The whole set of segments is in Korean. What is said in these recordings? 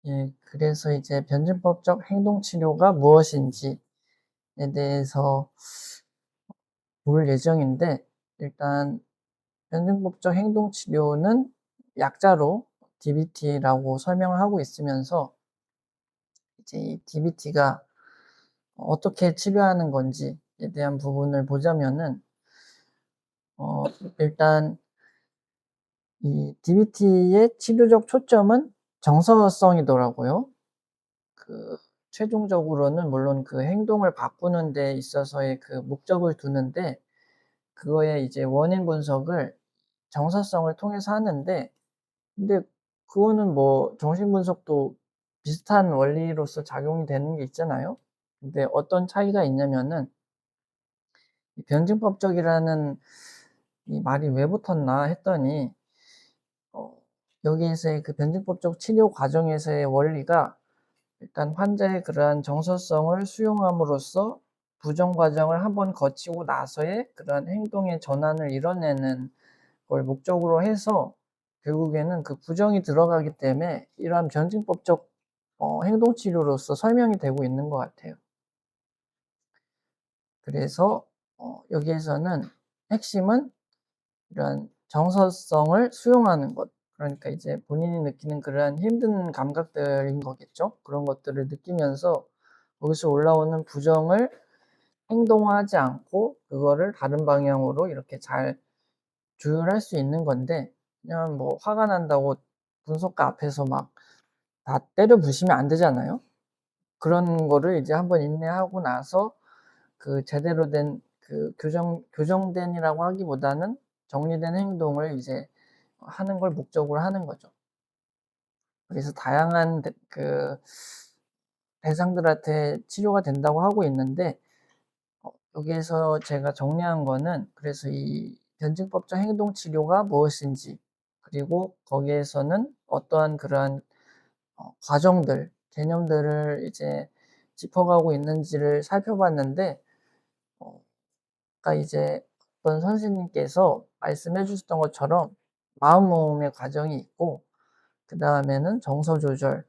예, 그래서 이제 변증법적 행동치료가 무엇인지에 대해서 볼 예정인데, 일단 변증법적 행동치료는 약자로 DBT라고 설명을 하고 있으면서, 이제 이 DBT가 어떻게 치료하는 건지에 대한 부분을 보자면은, 일단 이 DBT의 치료적 초점은 정서성이더라고요. 그 최종적으로는 물론 그 행동을 바꾸는 데 있어서의 그 목적을 두는데, 그거의 이제 원인 분석을 정서성을 통해서 하는데, 근데 그거는 뭐 정신분석도 비슷한 원리로서 작용이 되는 게 있잖아요. 근데 어떤 차이가 있냐면은, 이 변증법적이라는 이 말이 왜 붙었나 했더니, 어 여기에서의 그 변증법적 치료 과정에서의 원리가, 일단 환자의 그러한 정서성을 수용함으로써 부정 과정을 한번 거치고 나서의 그러한 행동의 전환을 이뤄내는 걸 목적으로 해서, 결국에는 그 부정이 들어가기 때문에 이러한 변증법적 행동 치료로서 설명이 되고 있는 것 같아요. 그래서 여기에서는 핵심은 이러한 정서성을 수용하는 것, 그러니까 이제 본인이 느끼는 그러한 힘든 감각들인 거겠죠. 그런 것들을 느끼면서 거기서 올라오는 부정을 행동하지 않고 그거를 다른 방향으로 이렇게 잘 조율할 수 있는 건데, 그냥 뭐 화가 난다고 분석가 앞에서 막 다 때려 부시면 안 되잖아요. 그런 거를 이제 한번 인내하고 나서 그 제대로 된 그 교정된이라고 하기보다는 정리된 행동을 이제 하는 걸 목적으로 하는 거죠. 그래서 다양한 대상들한테 치료가 된다고 하고 있는데, 여기에서 제가 정리한 거는, 그래서 이 변증법적 행동 치료가 무엇인지, 그리고 거기에서는 어떠한 그러한 과정들, 개념들을 이제 짚어가고 있는지를 살펴봤는데, 어 아까 이제 어떤 선생님께서 말씀해 주셨던 것처럼 마음 모음의 과정이 있고, 그다음에는 정서 조절,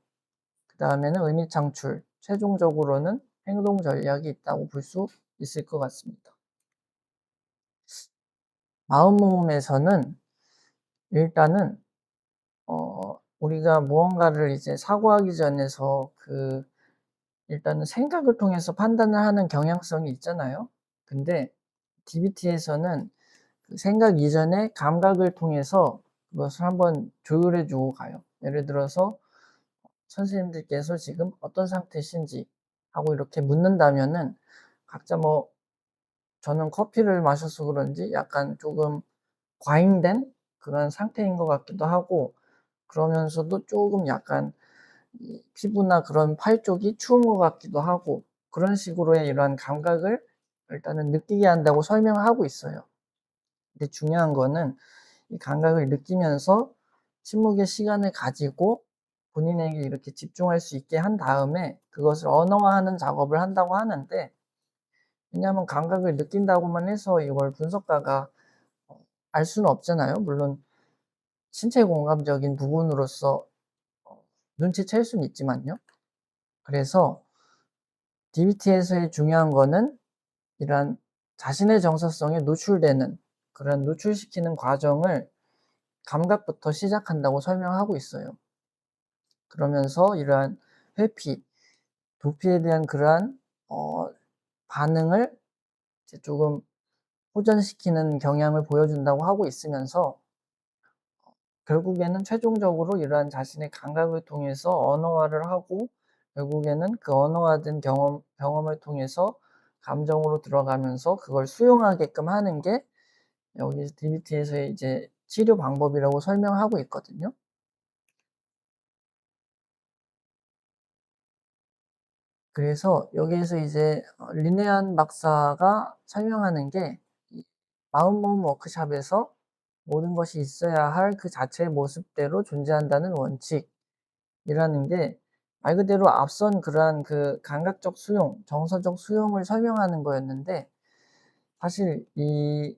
그다음에는 의미 창출, 최종적으로는 행동 전략이 있다고 볼 수 있을 것 같습니다. 마음 모음에서는 일단은 우리가 무언가를 이제 사고하기 전에서 일단은 생각을 통해서 판단을 하는 경향성이 있잖아요. 근데 DBT에서는 그 생각 이전에 감각을 통해서 그것을 한번 조율해 주고 가요. 예를 들어서 선생님들께서 지금 어떤 상태신지 하고 이렇게 묻는다면은, 각자 뭐 저는 커피를 마셔서 그런지 약간 조금 과잉된 그런 상태인 것 같기도 하고, 그러면서도 조금 약간 이 피부나 그런 팔 쪽이 추운 것 같기도 하고, 그런 식으로의 이러한 감각을 일단은 느끼게 한다고 설명을 하고 있어요. 근데 중요한 거는 이 감각을 느끼면서 침묵의 시간을 가지고 본인에게 이렇게 집중할 수 있게 한 다음에 그것을 언어화하는 작업을 한다고 하는데, 왜냐하면 감각을 느낀다고만 해서 이걸 분석가가 알 수는 없잖아요. 물론 신체 공감적인 부분으로서 눈치챌 수는 있지만요. 그래서 DBT에서의 중요한 거는 이러한 자신의 정서성에 노출되는, 그런 노출시키는 과정을 감각부터 시작한다고 설명하고 있어요. 그러면서 이러한 회피, 도피에 대한 그러한 반응을 이제 조금 호전시키는 경향을 보여준다고 하고 있으면서, 결국에는 최종적으로 이러한 자신의 감각을 통해서 언어화를 하고, 결국에는 그 언어화된 경험을 통해서 감정으로 들어가면서 그걸 수용하게끔 하는 게 여기 DBT에서의 이제 치료 방법이라고 설명하고 있거든요. 그래서 여기에서 이제 리네안 박사가 설명하는 게, 이 마음모음 워크샵에서 모든 것이 있어야 할 그 자체의 모습대로 존재한다는 원칙이라는 게, 말 그대로 앞선 그러한 그 감각적 수용, 정서적 수용을 설명하는 거였는데, 사실 이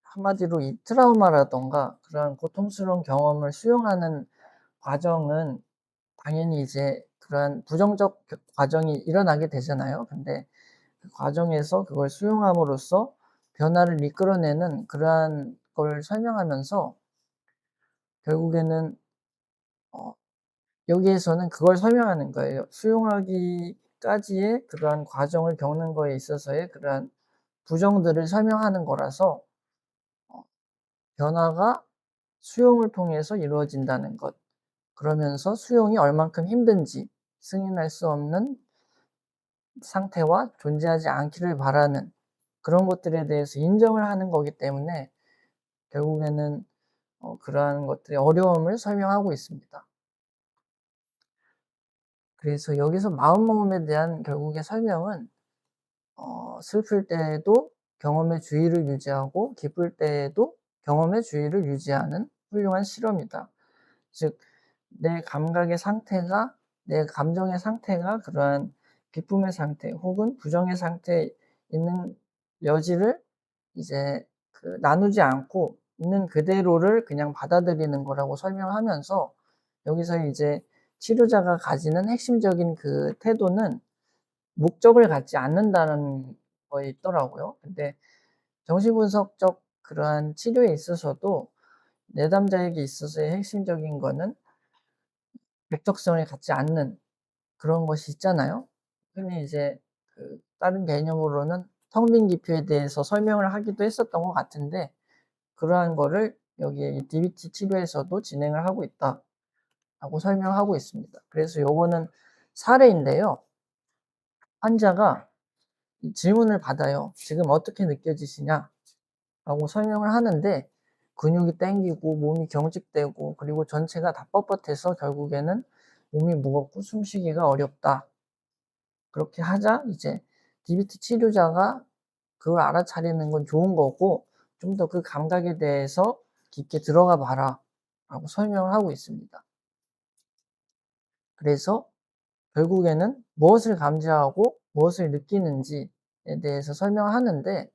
한마디로 이 트라우마라든가 그러한 고통스러운 경험을 수용하는 과정은 당연히 이제 그러한 부정적 과정이 일어나게 되잖아요. 근데 그 과정에서 그걸 수용함으로써 변화를 이끌어내는 그러한 걸 설명하면서 결국에는 어 여기에서는 그걸 설명하는 거예요. 수용하기까지의 그러한 과정을 겪는 거에 있어서의 그러한 부정들을 설명하는 거라서 어 변화가 수용을 통해서 이루어진다는 것. 그러면서 수용이 얼만큼 힘든지 승인할 수 없는 상태와 존재하지 않기를 바라는 그런 것들에 대해서 인정을 하는 거기 때문에 결국에는 그러한 것들의 어려움을 설명하고 있습니다. 그래서 여기서 마음먹음에 대한 결국의 설명은 슬플 때에도 경험의 주의를 유지하고 기쁠 때에도 경험의 주의를 유지하는 훌륭한 실험이다. 즉 내 감각의 상태가 내 감정의 상태가 그러한 기쁨의 상태 혹은 부정의 상태에 있는 여지를 이제 나누지 않고 있는 그대로를 그냥 받아들이는 거라고 설명하면서 여기서 이제 치료자가 가지는 핵심적인 그 태도는 목적을 갖지 않는다는 거에 있더라고요. 근데 정신분석적 그러한 치료에 있어서도 내담자에게 있어서의 핵심적인 거는 목적성을 갖지 않는 그런 것이 있잖아요. 흔히 이제 다른 개념으로는 텅 빈 기표에 대해서 설명을 하기도 했었던 것 같은데 그러한 거를 여기에 이 DBT 치료에서도 진행을 하고 있다라고 설명하고 있습니다. 그래서 요거는 사례인데요. 환자가 이 질문을 받아요. "지금 어떻게 느껴지시냐?" 라고 설명을 하는데 근육이 땡기고 몸이 경직되고 그리고 전체가 다 뻣뻣해서 결국에는 "몸이 무겁고 숨쉬기가 어렵다." 그렇게 하자 이제 DBT 치료자가 그걸 알아차리는 건 좋은 거고 좀 더 그 감각에 대해서 깊게 들어가 봐라 라고 설명을 하고 있습니다. 그래서 결국에는 무엇을 감지하고 무엇을 느끼는지에 대해서 설명하는데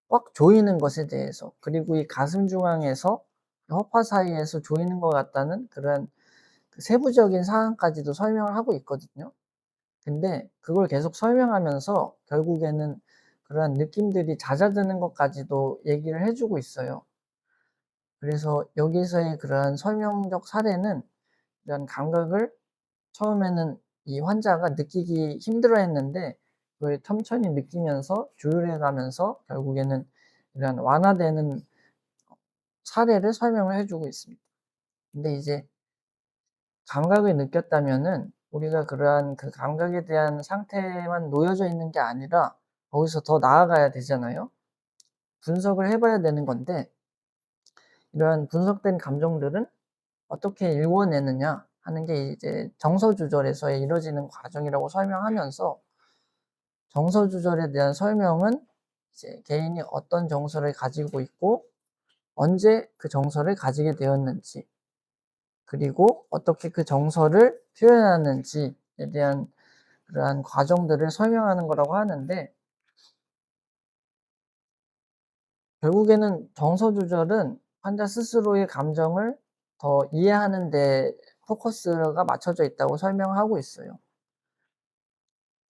꽉 조이는 것에 대해서 그리고 이 가슴 중앙에서 허파 사이에서 조이는 것 같다는 그런 그 세부적인 사항까지도 설명을 하고 있거든요. 근데 그걸 계속 설명하면서 결국에는 그러한 느낌들이 잦아드는 것까지도 얘기를 해 주고 있어요. 그래서 여기서의 그러한 설명적 사례는 이런 감각을 처음에는 이 환자가 느끼기 힘들어했는데 그걸 천천히 느끼면서 조율해 가면서 결국에는 이런 완화되는 사례를 설명을 해 주고 있습니다. 근데 이제 감각을 느꼈다면은 우리가 그러한 그 감각에 대한 상태에만 놓여져 있는 게 아니라 거기서 더 나아가야 되잖아요. 분석을 해 봐야 되는 건데 이러한 분석된 감정들은 어떻게 읽어내느냐 하는 게 이제 정서 조절에서 이루어지는 과정이라고 설명하면서 정서 조절에 대한 설명은 이제 개인이 어떤 정서를 가지고 있고 언제 그 정서를 가지게 되었는지 그리고 어떻게 그 정서를 표현하는지에 대한 그러한 과정들을 설명하는 거라고 하는데 결국에는 정서 조절은 환자 스스로의 감정을 더 이해하는 데 포커스가 맞춰져 있다고 설명하고 있어요.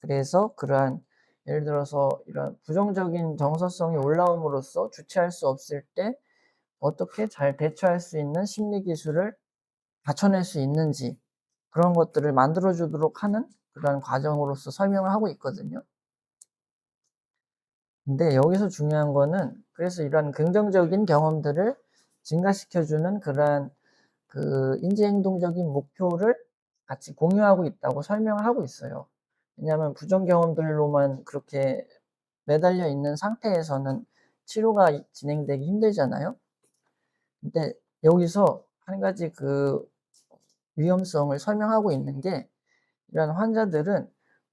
그래서 그러한 예를 들어서 이런 부정적인 정서성이 올라옴으로써 주체할 수 없을 때 어떻게 잘 대처할 수 있는 심리 기술을 갖춰낼 수 있는지 그런 것들을 만들어 주도록 하는 그러한 과정으로서 설명을 하고 있거든요. 근데 여기서 중요한 거는 그래서 이런 긍정적인 경험들을 증가시켜 주는 그러한 그 인지행동적인 목표를 같이 공유하고 있다고 설명을 하고 있어요. 왜냐하면 부정 경험들로만 그렇게 매달려 있는 상태에서는 치료가 진행되기 힘들잖아요. 근데 여기서 한 가지 그 위험성을 설명하고 있는 게 이런 환자들은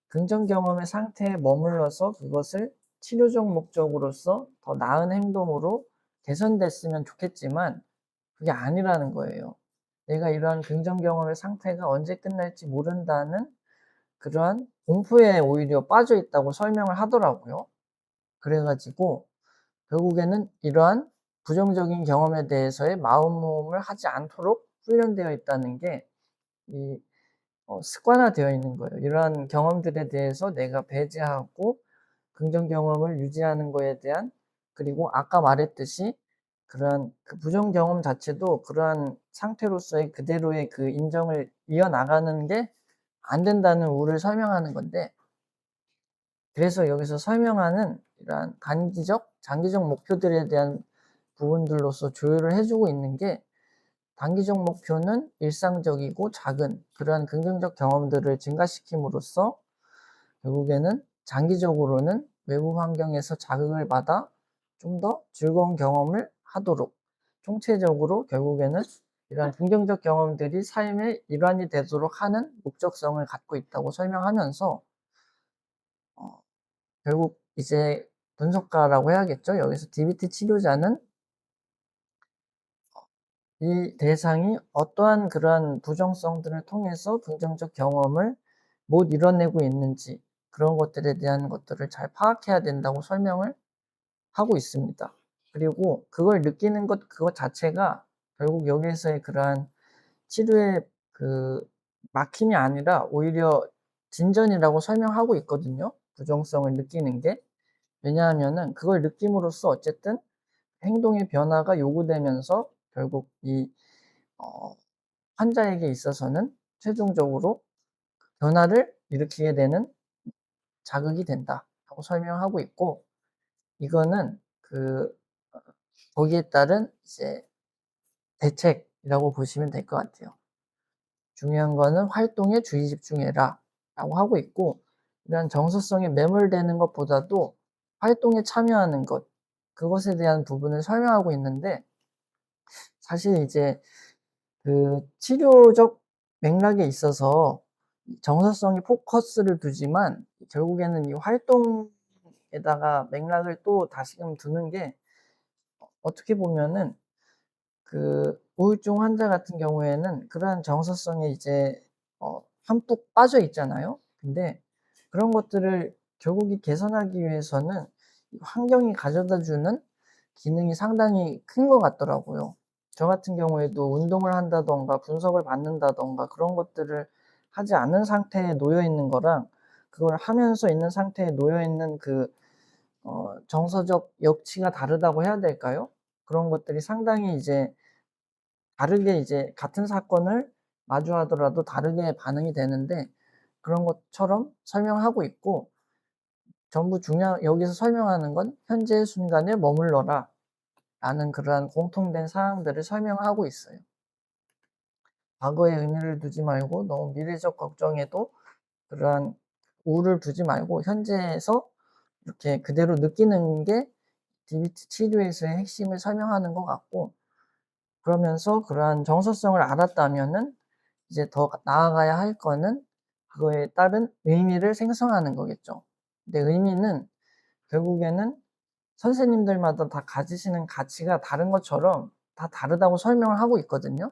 긍정 경험의 상태에 머물러서 그것을 치료적 목적으로서 더 나은 행동으로 개선됐으면 좋겠지만 그게 아니라는 거예요. 내가 이러한 긍정 경험의 상태가 언제 끝날지 모른다는 그러한 공포에 오히려 빠져 있다고 설명을 하더라고요. 그래 가지고 결국에는 이러한 부정적인 경험에 대해서의 마음모험을 하지 않도록 훈련되어 있다는 게 이 습관화되어 있는 거예요. 이러한 경험들에 대해서 내가 배제하고 긍정 경험을 유지하는 거에 대한, 그리고 아까 말했듯이 그러한 그 부정 경험 자체도 그러한 상태로서의 그대로의 그 인정을 이어나가는 게 안 된다는 우를 설명하는 건데, 그래서 여기서 설명하는 이러한 단기적, 장기적 목표들에 대한 부분들로서 조율을 해 주고 있는 게, 단기적 목표는 일상적이고 작은 그러한 긍정적 경험들을 증가시킴으로써 결국에는 장기적으로는 외부 환경에서 자극을 받아 좀 더 즐거운 경험을 하도록, 총체적으로 결국에는 이러한 긍정적 경험들이 삶의 일환이 되도록 하는 목적성을 갖고 있다고 설명하면서, 어 결국 이제 분석가라고 해야겠죠. 여기서 DBT 치료자는 이 대상이 어떠한 그러한 부정성들을 통해서 긍정적 경험을 못 이뤄내고 있는지, 그런 것들에 대한 것들을 잘 파악해야 된다고 설명을 하고 있습니다. 그리고 그걸 느끼는 그것 자체가 결국 여기에서의 그러한 치료의 그 막힘이 아니라 오히려 진전이라고 설명하고 있거든요, 부정성을 느끼는 게. 왜냐하면은 그걸 느낌으로써 어쨌든 행동의 변화가 요구되면서 결국 이 어 환자에게 있어서는 최종적으로 변화를 일으키게 되는 자극이 된다라고 설명하고 있고, 이거는 어 거기에 따른 이제 대책이라고 보시면 될 것 같아요. 중요한 거는 "활동에 주의 집중해라."라고 하고 있고, 이런 정서성에 매몰되는 것보다도 활동에 참여하는 것, 그것에 대한 부분을 설명하고 있는데, 사실 이제 그 치료적 맥락에 있어서 정서성에 포커스를 두지만 결국에는 이 활동에다가 맥락을 또 다시금 두는 게, 어떻게 보면은 그 우울증 환자 같은 경우에는 그러한 정서성에 이제 함뿍 빠져 있잖아요. 근데 그런 것들을 결국에 개선하기 위해서는 이 환경이 가져다 주는 기능이 상당히 큰 것 같더라고요. 저 같은 경우에도 운동을 한다든가 분석을 받는다든가 그런 것들을 하지 않은 상태에 놓여 있는 거랑, 그걸 하면서 있는 상태에 놓여 있는 그 정서적 역치가 다르다고 해야 될까요? 그런 것들이 상당히 이제 다르게, 이제 같은 사건을 마주하더라도 다르게 반응이 되는데, 그런 것처럼 설명하고 있고, 전부 중요한 여기서 설명하는 건 "현재의 순간에 머물러라." 라는 그러한 공통된 사항들을 설명하고 있어요. 과거에 의미를 두지 말고 너무 미래적 걱정에도 그러한 우를 두지 말고 현재에서 이렇게 그대로 느끼는 게 DBT 치료에서의 핵심을 설명하는 것 같고, 그러면서 그러한 정서성을 알았다면은 이제 더 나아가야 할 거는 그거에 따른 의미를 생성하는 거겠죠. 근데 의미는 결국에는 선생님들마다 다 가지시는 가치가 다른 것처럼 다 다르다고 설명을 하고 있거든요.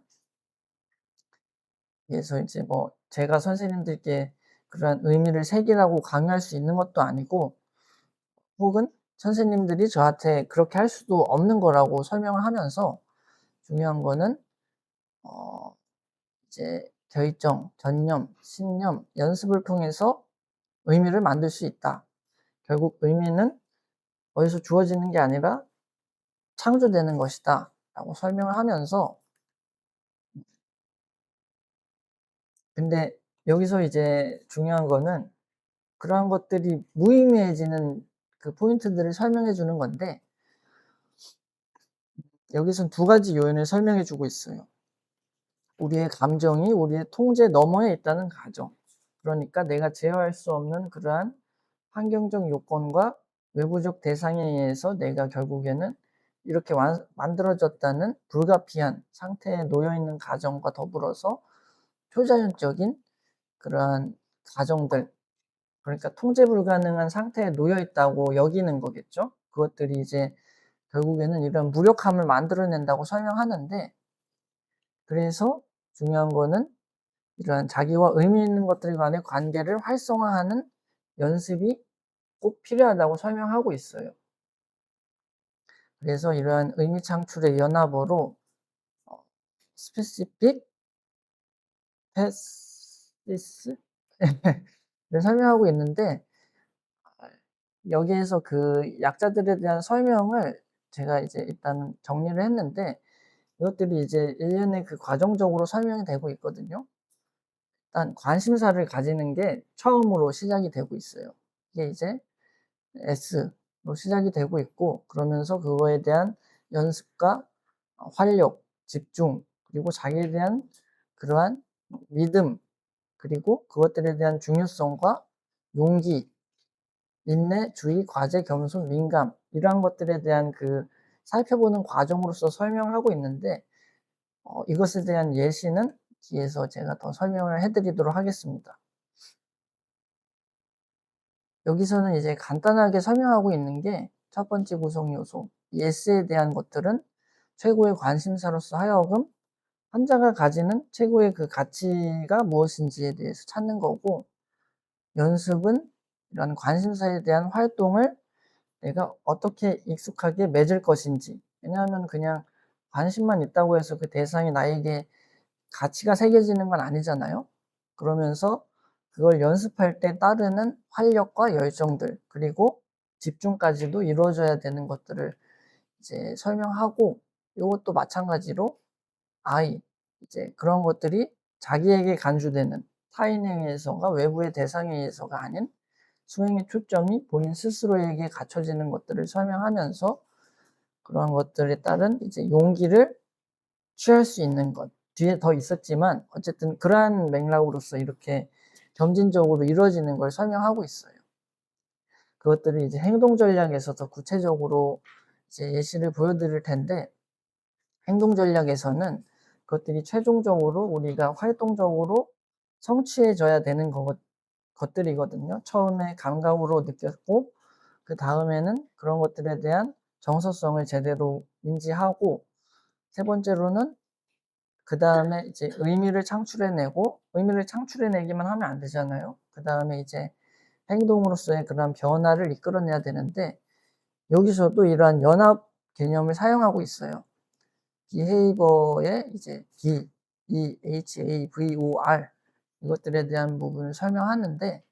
그래서 이제 뭐 제가 선생님들께 그러한 의미를 새기라고 강요할 수 있는 것도 아니고, 혹은 선생님들이 저한테 그렇게 할 수도 없는 거라고 설명을 하면서, 중요한 거는 어 이제 결정, 전념, 신념, 연습을 통해서 의미를 만들 수 있다. 결국 의미는 어디서 주어지는 게 아니라 창조되는 것이다. 라고 설명을 하면서, 근데 여기서 이제 중요한 거는 그러한 것들이 무의미해지는 그 포인트들을 설명해 주는 건데, 여기선 두 가지 요인을 설명해 주고 있어요. 우리의 감정이 우리의 통제 너머에 있다는 가정. 그러니까 내가 제어할 수 없는 그러한 환경적 요건과 외부적 대상에 의해서 내가 결국에는 이렇게 만들어졌다는 불가피한 상태에 놓여 있는 가정과 더불어서 초자연적인 그러한 가정들, 그러니까 통제 불가능한 상태에 놓여 있다고 여기는 거겠죠. 그것들이 이제 결국에는 이런 무력함을 만들어낸다고 설명하는데, 그래서 중요한 거는 이러한 자기와 의미 있는 것들 간의 관계를 활성화하는 연습이 꼭 필요하다고 설명하고 있어요. 그래서 이러한 의미 창출의 연합어로 어 specific, 디스 를 설명하고 있는데, 여기에서 그 약자들에 대한 설명을 제가 이제 일단 정리를 했는데, 이것들이 이제 일련의 그 과정적으로 설명이 되고 있거든요. 일단 관심사를 가지는 게 처음으로 시작이 되고 있어요. 이게 이제 S로 시작이 되고 있고, 그러면서 그거에 대한 연습과 활력, 집중, 그리고 자기에 대한 그러한 믿음, 그리고 그것들에 대한 중요성과 용기, 인내, 주의, 과제, 겸손, 민감, 이러한 것들에 대한 그 살펴보는 과정으로서 설명을 하고 있는데, 이것에 대한 예시는 뒤에서 제가 더 설명을 해 드리도록 하겠습니다. 여기서는 이제 간단하게 설명하고 있는 게, 첫 번째 구성 요소, 이 S에 대한 것들은 최고의 관심사로서 하여금 환자가 가지는 최고의 그 가치가 무엇인지에 대해서 찾는 거고, 연습은 이런 관심사에 대한 활동을 내가 어떻게 익숙하게 맺을 것인지. 왜냐하면 그냥 관심만 있다고 해서 그 대상이 나에게 가치가 새겨지는 건 아니잖아요. 그러면서 그걸 연습할 때 따르는 활력과 열정들, 그리고 집중까지도 이루어져야 되는 것들을 이제 설명하고, 요것도 마찬가지로 I, 이제 그런 것들이 자기에게 간주되는, 타인에 의해서가, 외부의 대상에 의해서가 아닌 수행의 초점이 본인 스스로에게 갖춰지는 것들을 설명하면서, 그러한 것들에 따른 이제 용기를 취할 수 있는 것. 뒤에 더 있었지만 어쨌든 그러한 맥락으로서 이렇게 점진적으로 이루어지는 걸 설명하고 있어요. 그것들을 이제 행동 전략에서 더 구체적으로 이제 예시를 보여드릴 텐데, 행동 전략에서는 그것들이 최종적으로 우리가 활동적으로 성취해져야 되는 것들이거든요. 처음에 감각으로 느꼈고, 그 다음에는 그런 것들에 대한 정서성을 제대로 인지하고, 세 번째로는 그 다음에 이제 의미를 창출해내기만 하면 안 되잖아요. 그 다음에 이제 행동으로서의 그런 변화를 이끌어내야 되는데, 여기서도 이러한 연합 개념을 사용하고 있어요. 비헤이버의 이제 BEHAVOR, 이것들에 대한 부분을 설명하는데,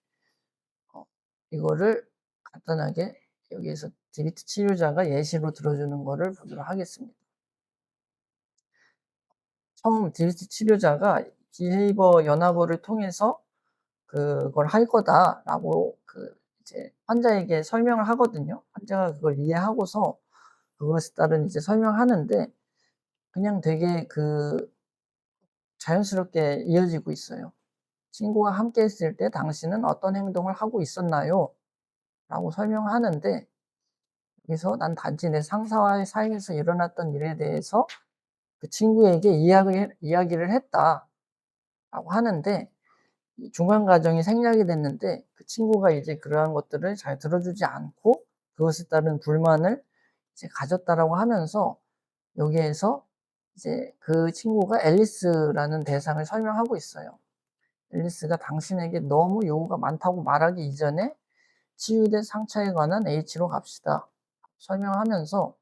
이거를 간단하게 여기에서 디비트 치료자가 예시로 들어주는 거를 보도록 하겠습니다. 처음 디비트 치료자가 비헤이버 연합어를 통해서 그걸 할 거다라고 그 이제 환자에게 설명을 하거든요. 환자가 그걸 이해하고서 그것에 따른 이제 설명하는데, 그냥 되게 그 자연스럽게 이어지고 있어요. 친구와 함께 있을 때 당신은 어떤 행동을 하고 있었나요? 라고 설명하는데, 여기서 난 단지 내 상사와의 사이에서 일어났던 일에 대해서 그 친구에게 이야기를 했다 라고 하는데, 중간 과정이 생략이 됐는데, 그 친구가 이제 그러한 것들을 잘 들어주지 않고 그것에 따른 불만을 이제 가졌다라고 하면서, 여기에서 이제 그 친구가 앨리스라는 대상을 설명하고 있어요. 앨리스가 당신에게 너무 요구가 많다고 말하기 이전에 치유된 상처에 관한 H로 갑시다 설명하면서,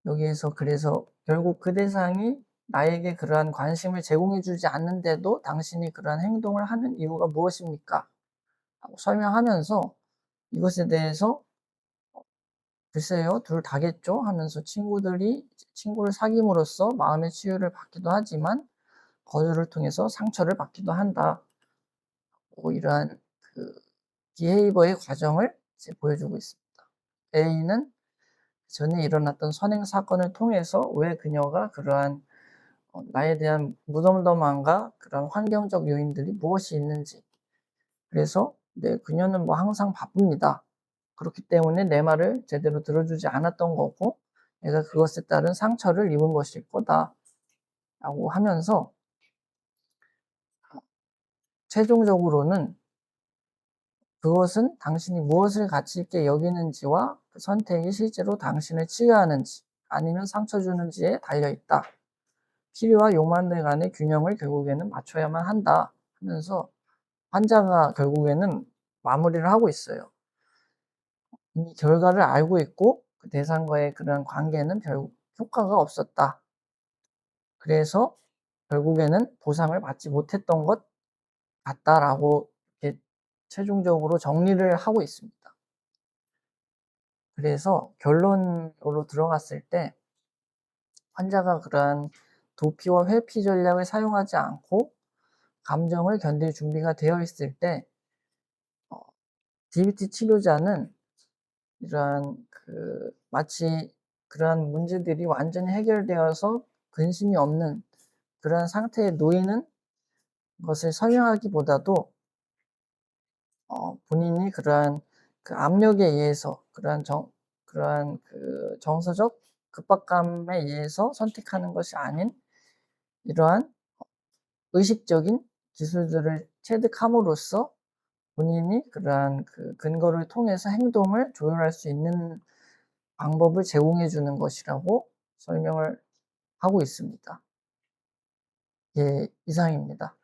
여기에서 그래서 결국 그 대상이 나에게 그러한 관심을 제공해 주지 않는데도 당신이 그러한 행동을 하는 이유가 무엇입니까? 라고 설명하면서, 이것에 대해서 글쎄요, 둘 다겠죠 하면서 친구를 사귐으로써 마음의 치유를 받기도 하지만 거절을 통해서 상처를 받기도 한다. 이러한 그 비헤이버의 과정을 이제 보여주고 있습니다. A는 전에 일어났던 선행 사건을 통해서 왜 그녀가 그러한 나에 대한 무덤덤함과 그런 환경적 요인들이 무엇이 있는지, 그래서 그녀는 뭐 항상 바쁩니다. 그렇기 때문에 내 말을 제대로 들어주지 않았던 거고, 내가 그것에 따른 상처를 입은 것일 거다라고 하면서, 최종적으로는 그것은 당신이 무엇을 가치 있게 여기는지와 그 선택이 실제로 당신을 치유하는지 아니면 상처 주는지에 달려 있다. 필요와 욕망들 간의 균형을 결국에는 맞춰야만 한다 하면서, 환자가 결국에는 마무리를 하고 있어요. 이 결과를 알고 있고 그 대상과의 그런 관계는 결국 효과가 없었다. 그래서 결국에는 보상을 받지 못했던 것 같다라고 이렇게 최종적으로 정리를 하고 있습니다. 그래서 결론으로 들어갔을 때 환자가 그러한 도피와 회피 전략을 사용하지 않고 감정을 견딜 준비가 되어 있을 때 DBT 치료자는 이러한 마치 그러한 문제들이 완전히 해결되어서 근심이 없는 그러한 상태에 놓이는 것을 설명하기보다도 본인이 그러한 압력에 의해서 그러한 정서적 급박감에 의해서 선택하는 것이 아닌 이러한 의식적인 기술들을 체득함으로써 본인이 그러한 근거를 통해서 행동을 조율할 수 있는 방법을 제공해 주는 것이라고 설명을 하고 있습니다. 예, 이상입니다.